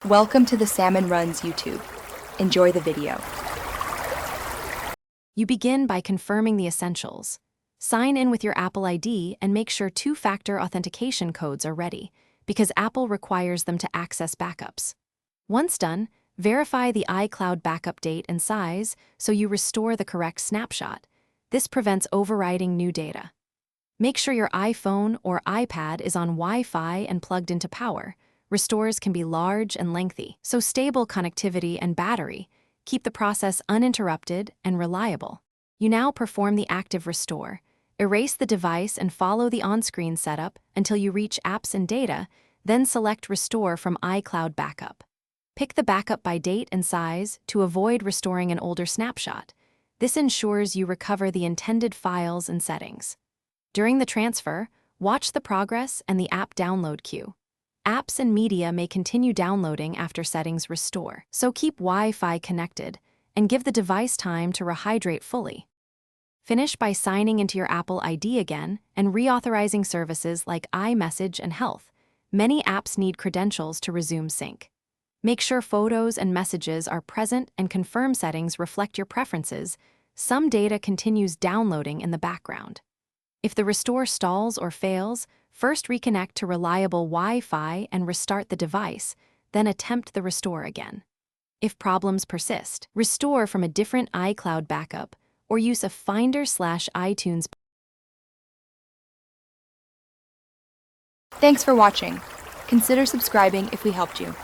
Welcome to the Salmon Runs YouTube. Enjoy the video. You begin by confirming the essentials. Sign in with your Apple ID and make sure two-factor authentication codes are ready, because Apple requires them to access backups. Once done, verify the iCloud backup date and size so you restore the correct snapshot. This prevents overwriting new data. Make sure your iPhone or iPad is on Wi-Fi and plugged into power. Restores can be large and lengthy, so stable connectivity and battery keep the process uninterrupted and reliable. You now perform the active restore. Erase the device and follow the on-screen setup until you reach apps and data, then select Restore from iCloud Backup. Pick the backup by date and size to avoid restoring an older snapshot. This ensures you recover the intended files and settings. During the transfer, watch the progress and the app download queue. Apps and media may continue downloading after settings restore, so keep Wi-Fi connected and give the device time to rehydrate fully. Finish by signing into your Apple ID again and reauthorizing services like iMessage and Health. Many apps need credentials to resume sync. Make sure photos and messages are present and confirm settings reflect your preferences. Some data continues downloading in the background. If the restore stalls or fails, first reconnect to reliable Wi-Fi and restart the device, then attempt the restore again. If problems persist, restore from a different iCloud backup or use a Finder/iTunes. Thanks for watching. Consider subscribing if we helped you.